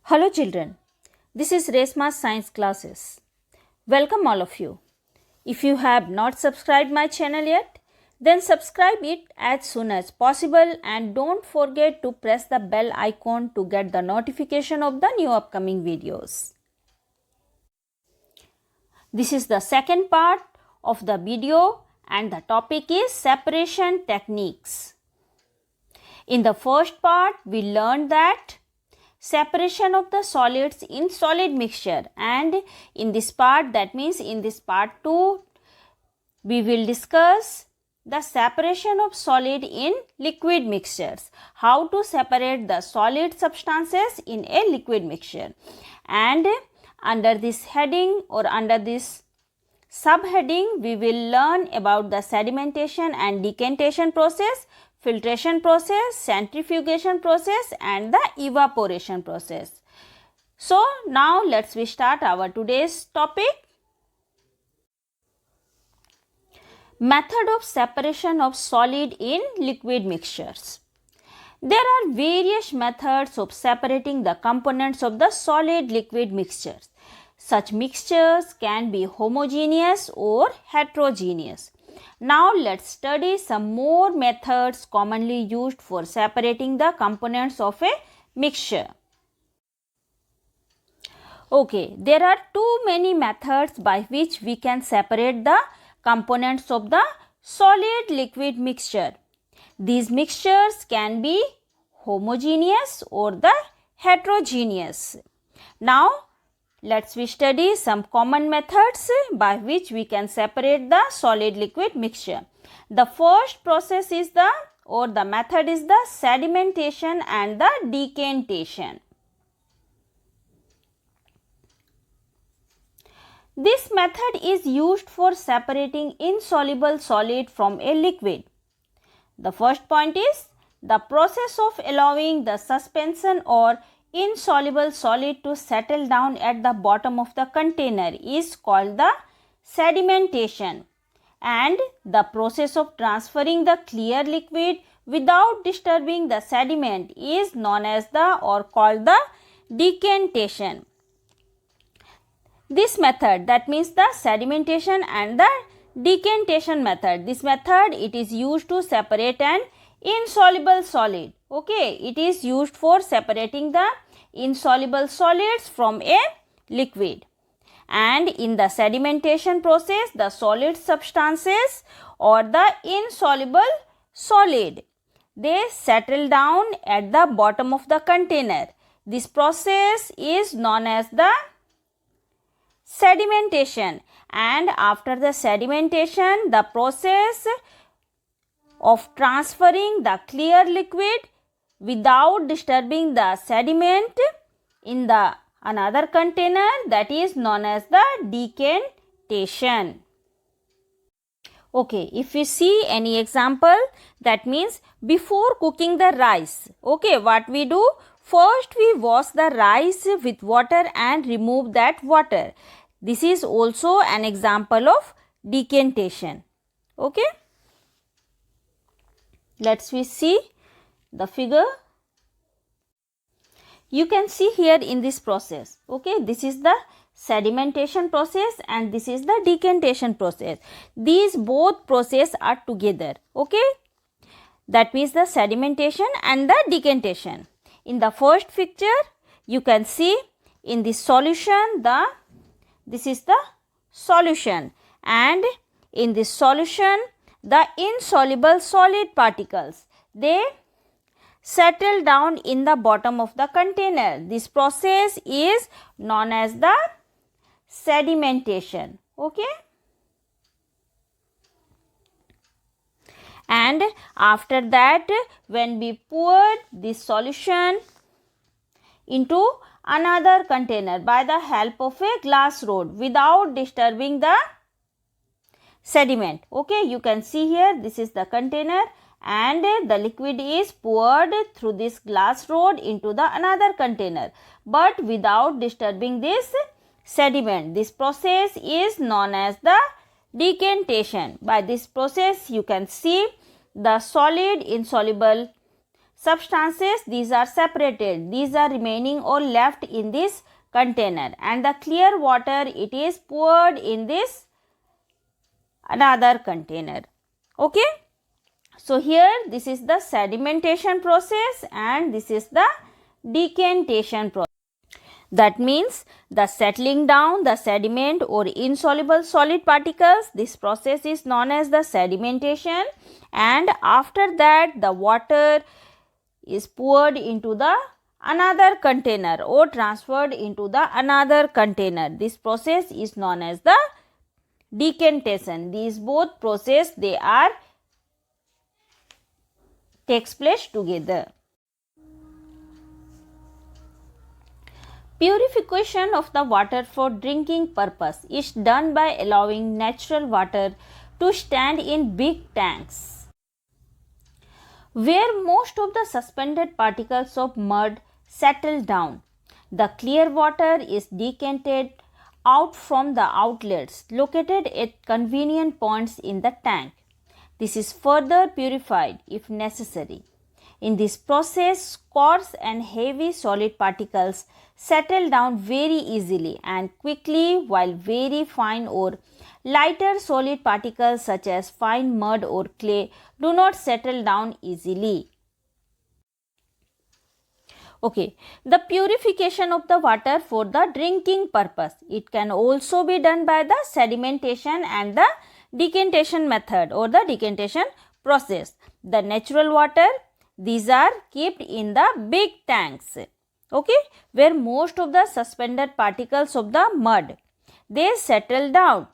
Hello children, this is Resma's science classes. Welcome all of you. If you have not subscribed my channel yet, then subscribe it as soon as possible and don't forget to press the bell icon to get the notification of the new upcoming videos. This is the second part of the video and the topic is separation techniques. In the first part, we learned that separation of the solids in solid mixture, and in this part, that means in this part 2, we will discuss the separation of solid in liquid mixtures, how to separate the solid substances in a liquid mixture. And under this heading or under this subheading, we will learn about the sedimentation and decantation process, filtration process, centrifugation process and the evaporation process. So now let's start our today's topic. Method of separation of solid in liquid mixtures. There are various methods of separating the components of the solid liquid mixtures. Such mixtures can be homogeneous or heterogeneous. Now let's study some more methods commonly used for separating the components of a mixture. Okay, there are too many methods by which we can separate the components of the solid liquid mixture. These mixtures can be homogeneous or the heterogeneous. Now let's study some common methods by which we can separate the solid liquid mixture. The first process is the method is the sedimentation and the decantation. This method is used for separating insoluble solid from a liquid. The first point is the process of allowing the suspension or insoluble solid to settle down at the bottom of the container is called the sedimentation, and the process of transferring the clear liquid without disturbing the sediment is known as the or called the decantation. This method, that means the sedimentation and the decantation method, this method it is used to separate an insoluble solid. Okay, it is used for separating the insoluble solids from a liquid. And in the sedimentation process, the solid substances or the insoluble solid, they settle down at the bottom of the container. This process is known as the sedimentation, and after the sedimentation, the process of transferring the clear liquid without disturbing the sediment in the another container, that is known as the decantation. Okay, if you see any example, that means before cooking the rice, okay, what we do? First we wash the rice with water and remove that water. This is also an example of decantation. Okay, let's see the figure. You can see here in this process, okay, this is the sedimentation process and this is the decantation process. These both processes are together, okay, that means the sedimentation and the decantation. In the first picture, you can see in the solution, this is the solution, and in this solution, the insoluble solid particles, they settle down in the bottom of the container. This process is known as the sedimentation. Okay, and after that, when we pour this solution into another container by the help of a glass rod without disturbing the sediment, okay, you can see here this is the container and the liquid is poured through this glass rod into the another container, but without disturbing this sediment. This process is known as the decantation. By this process, you can see the solid insoluble substances, these are separated, these are remaining or left in this container, and the clear water, it is poured in this another container. Okay, so here this is the sedimentation process and this is the decantation process. That means the settling down the sediment or insoluble solid particles, this process is known as the sedimentation, and after that the water is poured into the another container or transferred into the another container. This process is known as the decantation. These both process, they are takes place together. Purification of the water for drinking purpose is done by allowing natural water to stand in big tanks, where most of the suspended particles of mud settle down. The clear water is decanted out from the outlets located at convenient points in the tank. This is further purified if necessary. In this process, coarse and heavy solid particles settle down very easily and quickly, while very fine or lighter solid particles such as fine mud or clay do not settle down easily. Okay, the purification of the water for the drinking purpose, it can also be done by the sedimentation and the decantation method or the decantation process. The natural water, these are kept in the big tanks, okay, where most of the suspended particles of the mud, they settle down,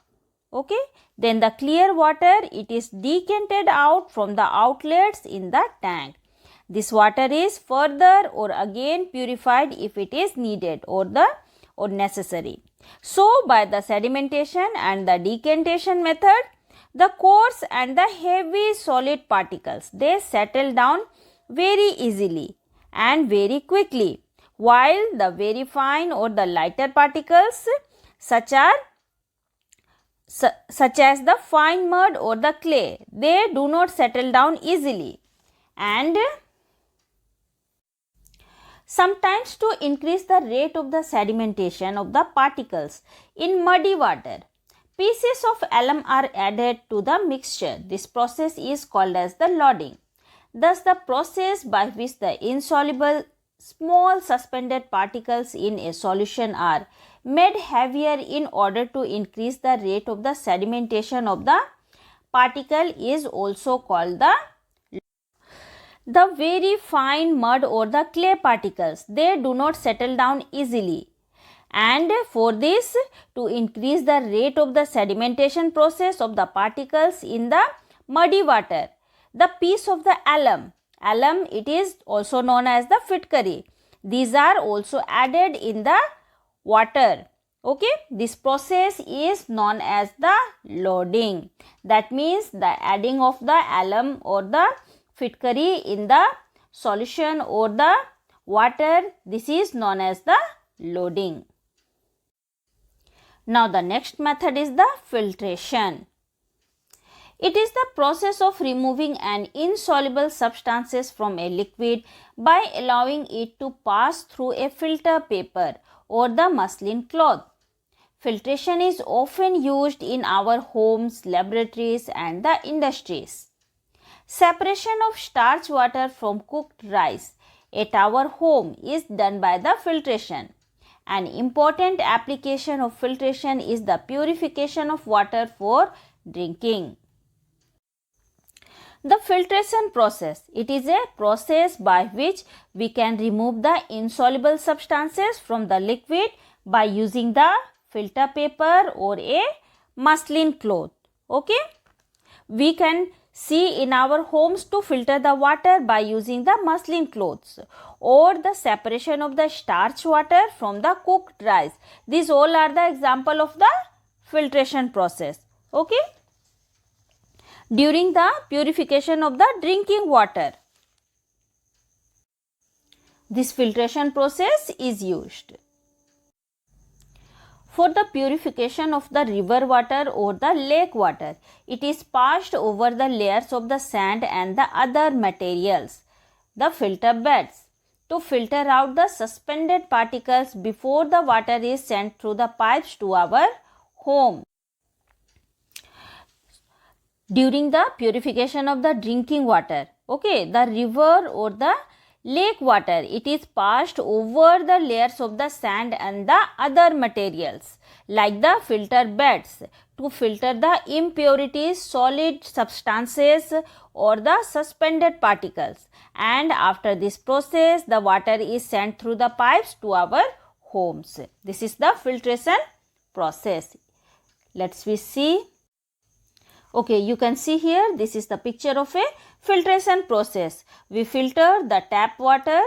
okay. Then the clear water, it is decanted out from the outlets in the tank. This water is further or again purified if it is needed or necessary. So by the sedimentation and the decantation method, the coarse and the heavy solid particles, they settle down very easily and very quickly, while the very fine or the lighter particles such as the fine mud or the clay, they do not settle down easily. And sometimes, to increase the rate of the sedimentation of the particles in muddy water, pieces of alum are added to the mixture. This process is called as the loading. Thus, the process by which the insoluble small suspended particles in a solution are made heavier in order to increase the rate of the sedimentation of the particle is also called the very fine mud or the clay particles, they do not settle down easily, and for this, to increase the rate of the sedimentation process of the particles in the muddy water, the piece of the alum, it is also known as the fitkari, these are also added in the water, okay. This process is known as the loading. That means the adding of the alum or the fitkari in the solution or the water, this is known as the loading. Now the next method is the filtration. It is the process of removing an insoluble substances from a liquid by allowing it to pass through a filter paper or the muslin cloth. Filtration is often used in our homes, laboratories and the industries. Separation of starch water from cooked rice at our home is done by the filtration. An important application of filtration is the purification of water for drinking. The filtration process, it is a process by which we can remove the insoluble substances from the liquid by using the filter paper or a muslin cloth, okay. We can see in our homes to filter the water by using the muslin cloths or the separation of the starch water from the cooked rice. These all are the example of the filtration process, okay. During the purification of the drinking water, this filtration process is used. For the purification of the river water or the lake water, it is passed over the layers of the sand and the other materials the filter beds to filter out the suspended particles before the water is sent through the pipes to our home. During the purification of the drinking water, okay, the river or the lake water, it is passed over the layers of the sand and the other materials like the filter beds to filter the impurities, solid substances or the suspended particles, and after this process the water is sent through the pipes to our homes. This is the filtration process. Let's we see. Okay, you can see here, this is the picture of a filtration process. We filter the tap water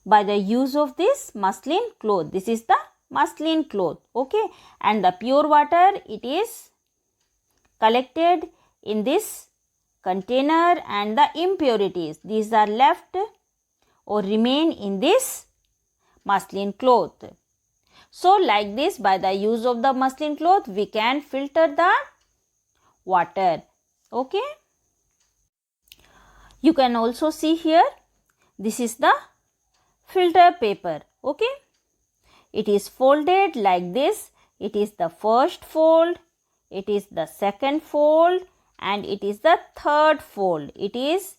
by the use of this muslin cloth. This is the muslin cloth, okay, and the pure water, it is collected in this container, and the impurities, these are left or remain in this muslin cloth. So, like this, by the use of the muslin cloth, we can filter the water, okay. You can also see here, this is the filter paper, okay. It is folded like this. It is the first fold, it is the second fold, and it is the third fold. It is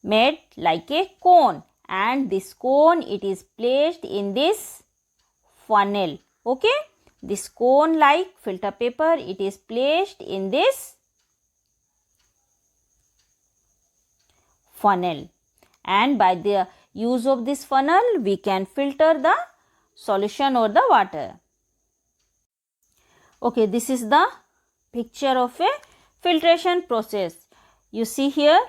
made like a cone, and this cone, it is placed in this funnel, okay. This cone like filter paper, it is placed in this funnel, and by the use of this funnel we can filter the solution or the water. Okay, this is the picture of a filtration process. You see here,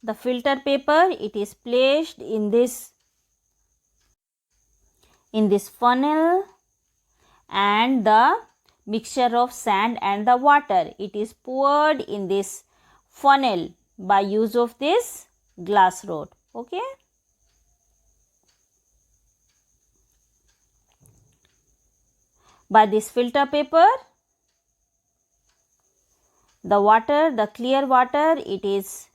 the filter paper, it is placed in this funnel, and the mixture of sand and the water, it is poured in this funnel by use of this glass rod, okay. By this filter paper, the water, the clear water, it is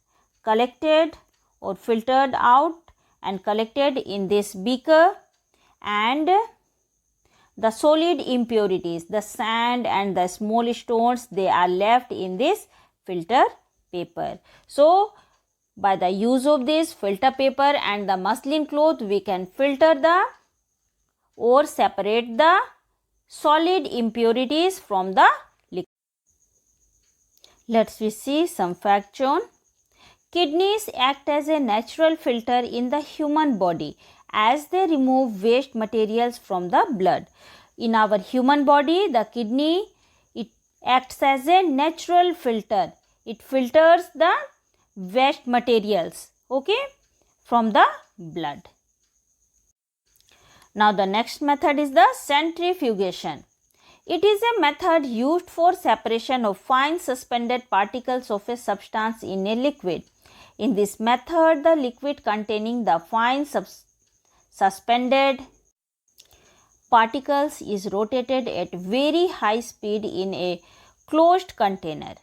collected or filtered out and collected in this beaker, and the solid impurities, the sand and the small stones, they are left in this filter paper. So, by the use of this filter paper and the muslin cloth, we can filter the or separate the solid impurities from the liquid. Let's see some facts on. Kidneys act as a natural filter in the human body as they remove waste materials from the blood. In our human body, the kidney, it acts as a natural filter. It filters the waste materials, okay, from the blood. Now the next method is the centrifugation. It is a method used for separation of fine suspended particles of a substance in a liquid. In this method, the liquid containing the fine suspended particles is rotated at very high speed in a closed container.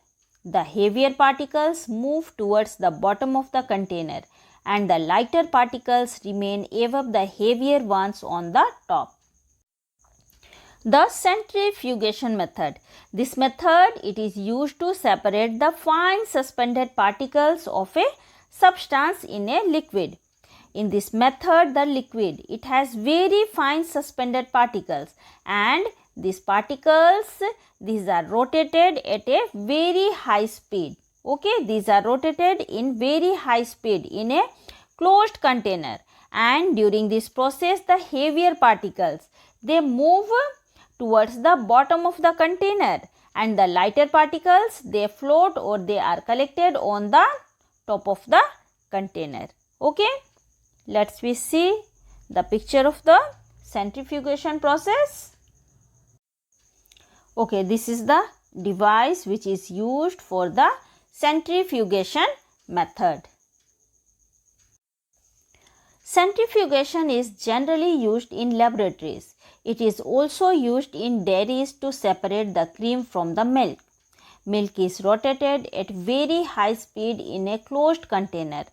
The heavier particles move towards the bottom of the container, and the lighter particles remain above the heavier ones on the top. The centrifugation method. This method, it is used to separate the fine suspended particles of a substance in a liquid. In this method, the liquid, it has very fine suspended particles, and these particles, these are rotated at a very high speed. Okay, these are rotated in very high speed in a closed container, and during this process, the heavier particles, they move towards the bottom of the container, and the lighter particles, they float or they are collected on the top of the container. Okay, let's we see the picture of the centrifugation process. Okay, this is the device which is used for the centrifugation method. Centrifugation is generally used in laboratories. It is also used in dairies to separate the cream from the milk. Milk is rotated at very high speed in a closed container.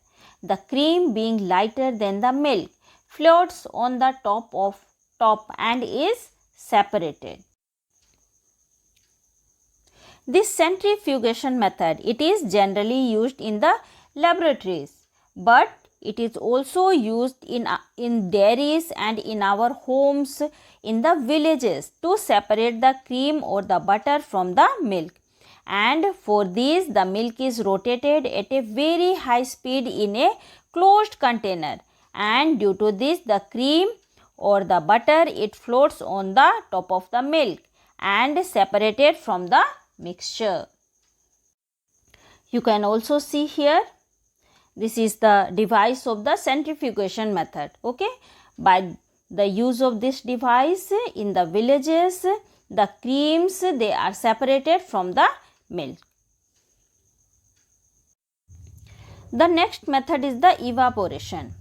The cream, being lighter than the milk, floats on the top and is separated. This centrifugation method, it is generally used in the laboratories, but it is also used in dairies and in our homes, in the villages, to separate the cream or the butter from the milk. And for this, the milk is rotated at a very high speed in a closed container, and due to this, the cream or the butter, it floats on the top of the milk and separated from the mixture. You can also see here, this is the device of the centrifugation method. Okay, by the use of this device in the villages, the creams, they are separated from the milk. The next method is the evaporation.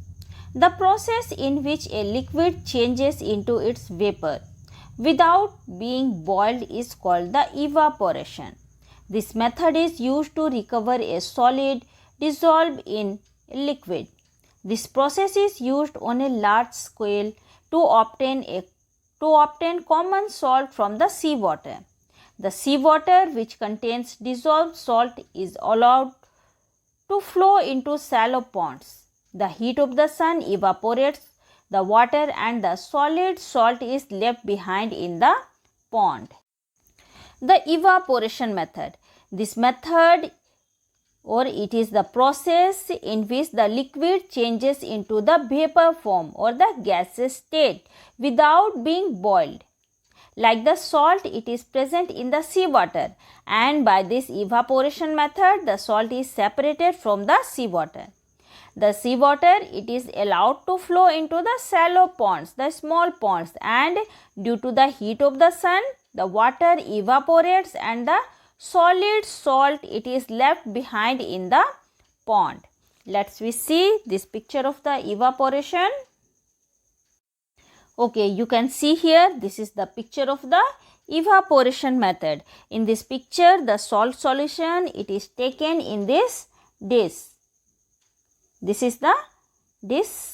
The process in which a liquid changes into its vapor without being boiled is called the evaporation. This method is used to recover a solid dissolved in a liquid. This process is used on a large scale to obtain common salt from the seawater. The seawater, which contains dissolved salt, is allowed to flow into shallow ponds. The heat of the sun evaporates the water and the solid salt is left behind in the pond. The evaporation method. This method, or it is the process in which the liquid changes into the vapor form or the gaseous state without being boiled. Like the salt, it is present in the seawater, and by this evaporation method, the salt is separated from the seawater. The seawater, it is allowed to flow into the shallow ponds, the small ponds, and due to the heat of the sun, the water evaporates and the solid salt, it is left behind in the pond. Let's see this picture of the evaporation. Okay, you can see here, this is the picture of the evaporation method. In this picture, the salt solution, it is taken in this dish. This is the dish.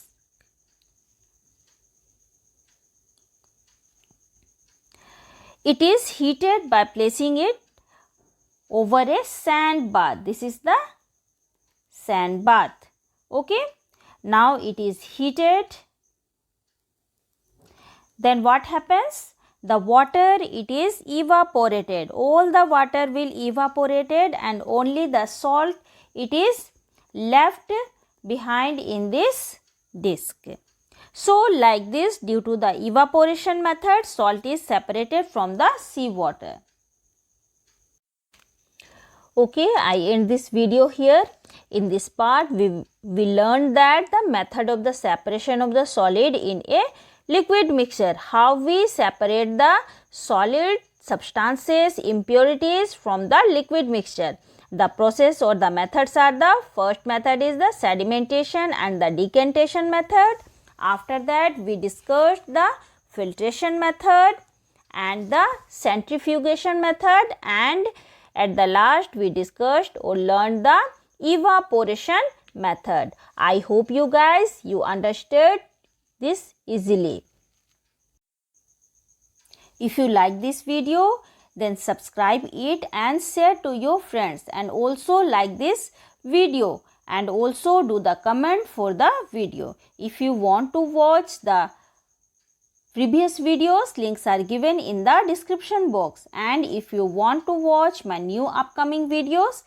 It is heated by placing it over a sand bath. This is the sand bath. Okay, now it is heated. Then what happens? The water, it is evaporated. All the water will evaporated and only the salt, it is left behind in this disc. So like this, due to the evaporation method, salt is separated from the seawater. Okay, I end this video here. In this part, we learned that the method of the separation of the solid in a liquid mixture, how we separate the solid substances, impurities from the liquid mixture. The process or the methods are, the first method is the sedimentation and the decantation method. After that, we discussed the filtration method and the centrifugation method, and at the last we discussed or learned the evaporation method. I hope you guys, you understood this easily. If you like this video, then subscribe it and share to your friends, and also like this video and also do the comment for the video. If you want to watch the previous videos, links are given in the description box, and if you want to watch my new upcoming videos,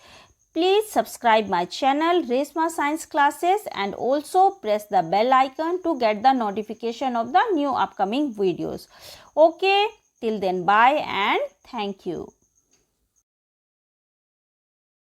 please subscribe my channel Reshma Science Classes and also press the bell icon to get the notification of the new upcoming videos. Okay, till then, bye and thank you.